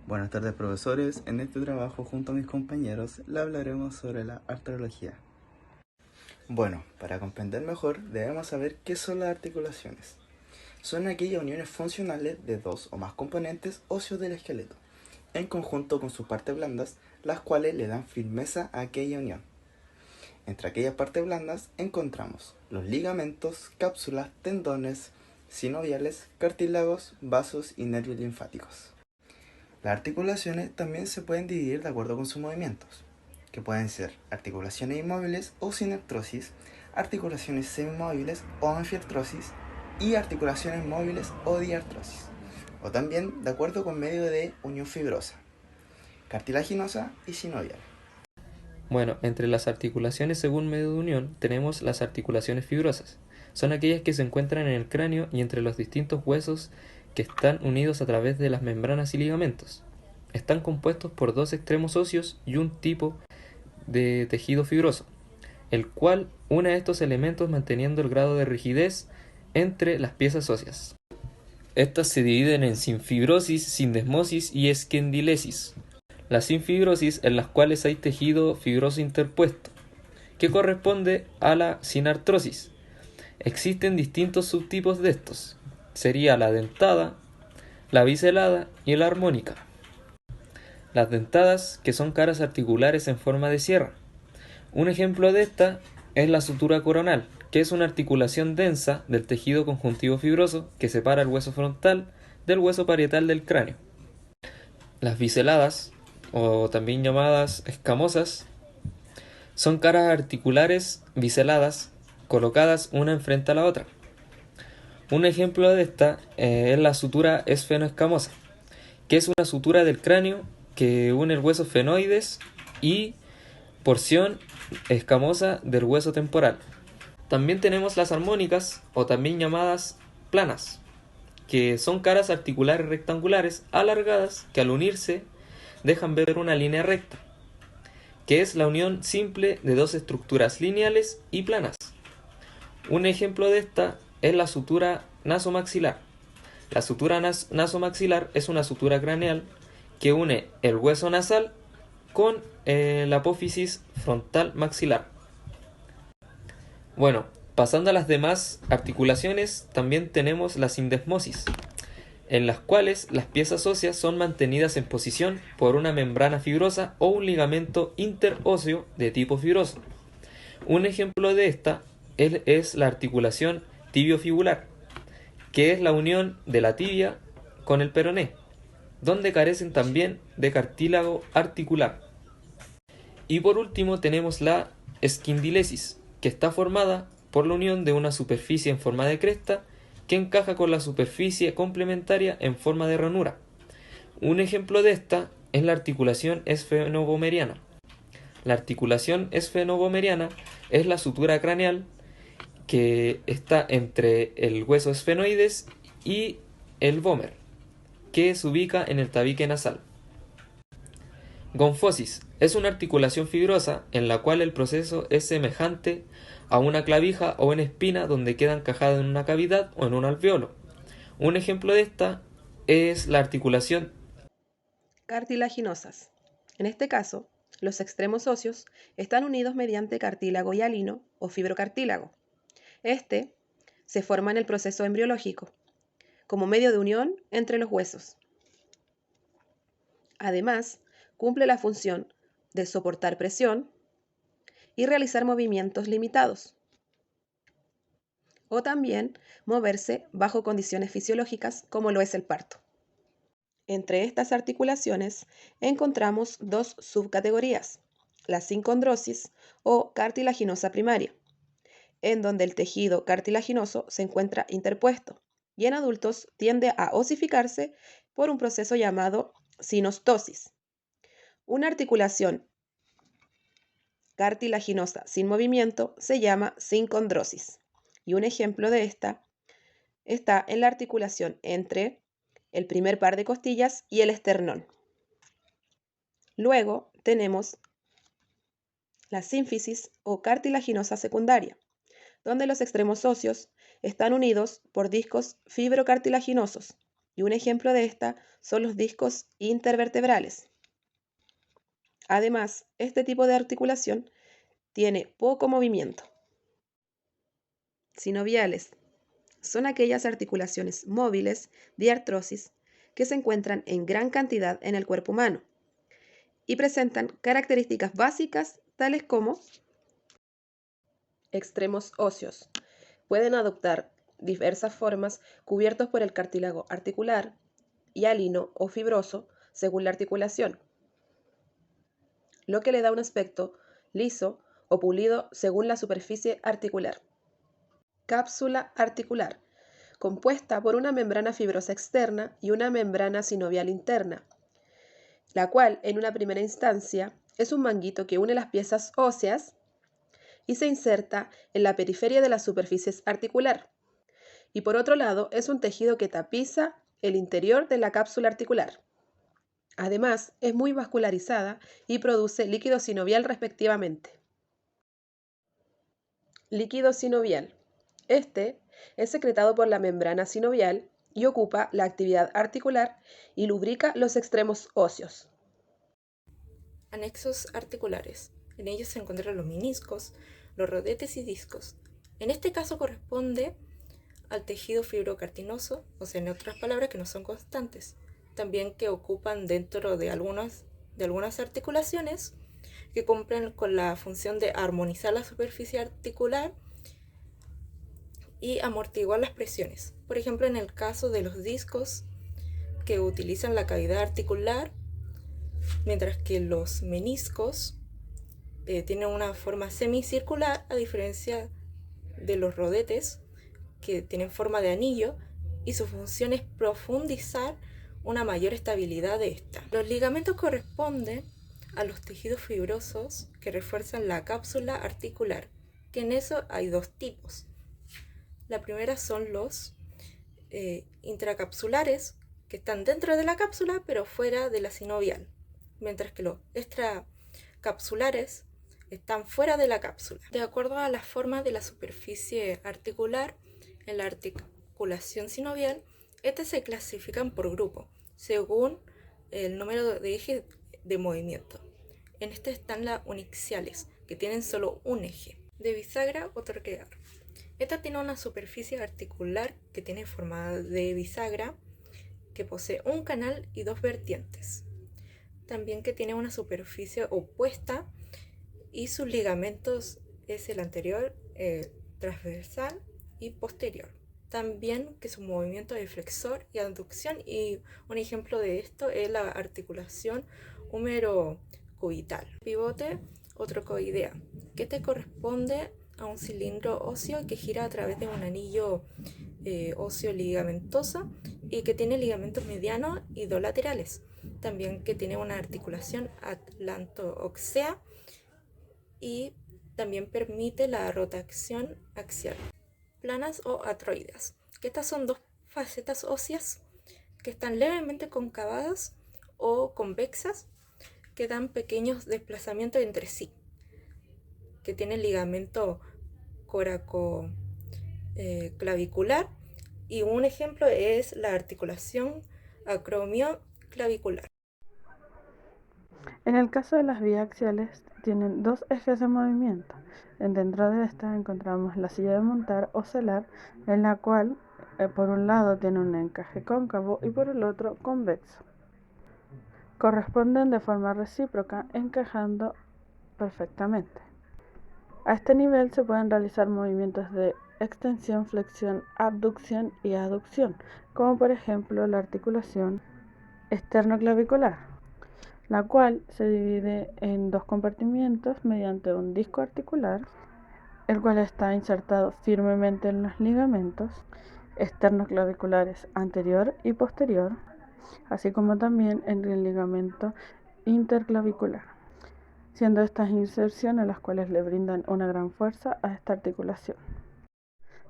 Buenas tardes, profesores. En este trabajo, junto a mis compañeros, le hablaremos sobre la artrología. Bueno, para comprender mejor, debemos saber qué son las articulaciones. Son aquellas uniones funcionales de dos o más componentes óseos del esqueleto, en conjunto con sus partes blandas, las cuales le dan firmeza a aquella unión. Entre aquellas partes blandas encontramos los ligamentos, cápsulas, tendones, sinoviales, cartílagos, vasos y nervios linfáticos. Las articulaciones también se pueden dividir de acuerdo con sus movimientos, que pueden ser articulaciones inmóviles o sin artrosis, articulaciones semimóviles o anfiartrosis y articulaciones móviles o diartrosis, o también de acuerdo con medio de unión fibrosa, cartilaginosa y sinovial. Bueno, entre las articulaciones según medio de unión tenemos las articulaciones fibrosas. Son aquellas que se encuentran en el cráneo y entre los distintos huesos que están unidos a través de las membranas y ligamentos. Están compuestos por dos extremos óseos y un tipo de tejido fibroso, el cual une a estos elementos manteniendo el grado de rigidez entre las piezas óseas. Estas se dividen en sinfibrosis, sindesmosis y esquendilesis. La sinfibrosis, en las cuales hay tejido fibroso interpuesto, que corresponde a la sinartrosis. Existen distintos subtipos de estos. Sería la dentada, la biselada y la armónica. Las dentadas, que son caras articulares en forma de sierra. Un ejemplo de esta es la sutura coronal, que es una articulación densa del tejido conjuntivo fibroso que separa el hueso frontal del hueso parietal del cráneo. Las biseladas, o también llamadas escamosas, son caras articulares biseladas colocadas una enfrente a la otra. Un ejemplo de esta es la sutura esfenoescamosa, que es una sutura del cráneo que une el hueso esfenoides y porción escamosa del hueso temporal. También tenemos las armónicas, o también llamadas planas, que son caras articulares rectangulares alargadas que al unirse dejan ver una línea recta, que es la unión simple de dos estructuras lineales y planas. Un ejemplo de esta es la sutura nasomaxilar. La sutura nasomaxilar es una sutura craneal que une el hueso nasal con la apófisis frontal maxilar. Bueno, pasando a las demás articulaciones, también tenemos la sindesmosis, en las cuales las piezas óseas son mantenidas en posición por una membrana fibrosa o un ligamento interóseo de tipo fibroso. Un ejemplo de esta es la articulación tibiofibular, que es la unión de la tibia con el peroné, donde carecen también de cartílago articular. Y por último tenemos la esquindilesis, que está formada por la unión de una superficie en forma de cresta que encaja con la superficie complementaria en forma de ranura. Un ejemplo de esta es la articulación esfenobomeriana. La articulación esfenobomeriana es la sutura craneal que está entre el hueso esfenoides y el vómer, que se ubica en el tabique nasal. Gonfosis es una articulación fibrosa en la cual el proceso es semejante a una clavija o una espina donde queda encajada en una cavidad o en un alveolo. Un ejemplo de esta es la articulación cartilaginosas. En este caso, los extremos óseos están unidos mediante cartílago hialino o fibrocartílago. Este se forma en el proceso embriológico, como medio de unión entre los huesos. Además, cumple la función de soportar presión y realizar movimientos limitados, o también moverse bajo condiciones fisiológicas como lo es el parto. Entre estas articulaciones encontramos dos subcategorías, la sincondrosis o cartilaginosa primaria, en donde el tejido cartilaginoso se encuentra interpuesto y en adultos tiende a osificarse por un proceso llamado sinostosis. Una articulación cartilaginosa sin movimiento se llama sincondrosis y un ejemplo de esta está en la articulación entre el primer par de costillas y el esternón. Luego tenemos la sínfisis o cartilaginosa secundaria, donde los extremos óseos están unidos por discos fibrocartilaginosos y un ejemplo de esta son los discos intervertebrales. Además, este tipo de articulación tiene poco movimiento. Sinoviales son aquellas articulaciones móviles de artrosis que se encuentran en gran cantidad en el cuerpo humano y presentan características básicas tales como extremos óseos. Pueden adoptar diversas formas cubiertos por el cartílago articular, hialino o fibroso según la articulación, lo que le da un aspecto liso o pulido según la superficie articular. Cápsula articular, compuesta por una membrana fibrosa externa y una membrana sinovial interna, la cual en una primera instancia es un manguito que une las piezas óseas y se inserta en la periferia de la superficie articular. Y por otro lado es un tejido que tapiza el interior de la cápsula articular. Además, es muy vascularizada y produce líquido sinovial respectivamente. Líquido sinovial. Este es secretado por la membrana sinovial y ocupa la actividad articular y lubrica los extremos óseos. Anexos articulares. En ellos se encuentran los meniscos, los rodetes y discos. En este caso corresponde al tejido fibrocartinoso, o sea, en otras palabras, que no son constantes. También que ocupan dentro de algunas articulaciones que cumplen con la función de armonizar la superficie articular y amortiguar las presiones. Por ejemplo, en el caso de los discos, que utilizan la cavidad articular, mientras que los meniscos tienen una forma semicircular, a diferencia de los rodetes, que tienen forma de anillo, y su función es profundizar una mayor estabilidad de esta. Los ligamentos corresponden a los tejidos fibrosos que refuerzan la cápsula articular, que en eso hay dos tipos. La primera son los intracapsulares, que están dentro de la cápsula pero fuera de la sinovial, mientras que los extracapsulares están fuera de la cápsula. De acuerdo a la forma de la superficie articular, en la articulación sinovial, estas se clasifican por grupo, según el número de ejes de movimiento. En este están las uniaxiales, que tienen solo un eje. De bisagra o troquear. Esta tiene una superficie articular que tiene forma de bisagra, que posee un canal y dos vertientes. También que tiene una superficie opuesta y sus ligamentos es el anterior, transversal y posterior. También que su movimiento de flexor y abducción, y un ejemplo de esto es la articulación húmero-cubital. Pivote o trocoidea, que te corresponde a un cilindro óseo que gira a través de un anillo óseo ligamentoso y que tiene ligamentos medianos y dos laterales. También que tiene una articulación atlanto-oxea y también permite la rotación axial. Planas o atroides, que estas son dos facetas óseas que están levemente concavadas o convexas, que dan pequeños desplazamientos entre sí, que tienen ligamento coracoclavicular, y un ejemplo es la articulación acromioclavicular. En el caso de las biaxiales, tienen dos ejes de movimiento. Dentro de estas encontramos la silla de montar o celar, en la cual por un lado tiene un encaje cóncavo y por el otro convexo. Corresponden de forma recíproca, encajando perfectamente. A este nivel se pueden realizar movimientos de extensión, flexión, abducción y aducción, como por ejemplo la articulación esternoclavicular, la cual se divide en dos compartimientos mediante un disco articular, el cual está insertado firmemente en los ligamentos esternoclaviculares anterior y posterior, así como también en el ligamento interclavicular, siendo estas inserciones las cuales le brindan una gran fuerza a esta articulación.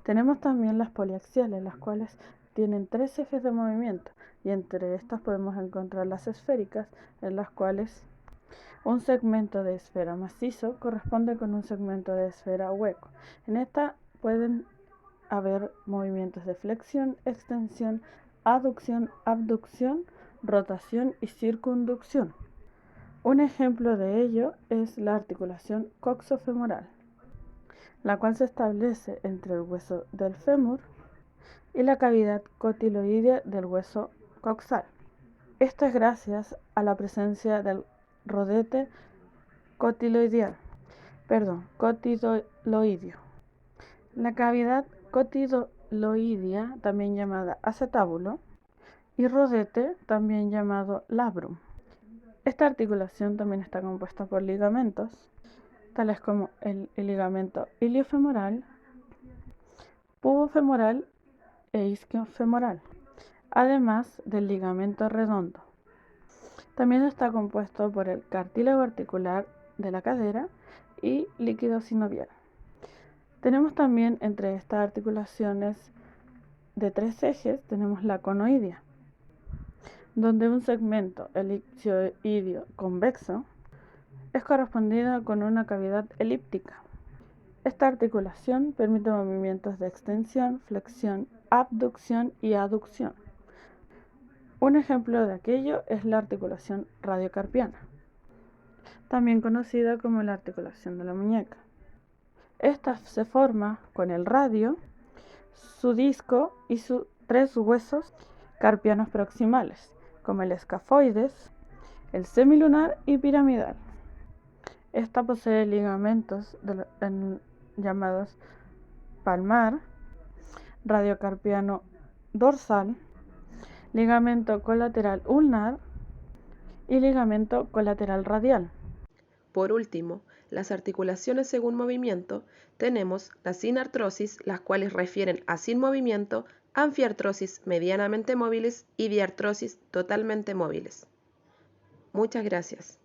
Tenemos también las poliaxiales, las cuales tienen tres ejes de movimiento, y entre estas podemos encontrar las esféricas, en las cuales un segmento de esfera macizo corresponde con un segmento de esfera hueco. En esta pueden haber movimientos de flexión, extensión, aducción, abducción, rotación y circunducción. Un ejemplo de ello es la articulación coxofemoral, la cual se establece entre el hueso del fémur y la cavidad cotiloidea del hueso coxal. Esto es gracias a la presencia del rodete cotiloideo. La cavidad cotiloidea, también llamada acetábulo, y rodete, también llamado labrum. Esta articulación también está compuesta por ligamentos, tales como el ligamento iliofemoral, pubofemoral e isquiofemoral, además del ligamento redondo. También está compuesto por el cartílago articular de la cadera y líquido sinovial. Tenemos también entre estas articulaciones de 3 ejes, tenemos la conoidea, donde un segmento elipsoideo convexo es correspondido con una cavidad elíptica. Esta articulación permite movimientos de extensión, flexión, abducción y aducción. Un ejemplo de aquello es la articulación radiocarpiana, también conocida como la articulación de la muñeca. Esta se forma con el radio, su disco y sus 3 huesos carpianos proximales, como el escafoides, el semilunar y piramidal. Esta posee ligamentos llamados palmar, radiocarpiano dorsal, ligamento colateral ulnar y ligamento colateral radial. Por último, las articulaciones según movimiento, tenemos la sinartrosis, las cuales refieren a sin movimiento, anfiartrosis medianamente móviles y diartrosis totalmente móviles. Muchas gracias.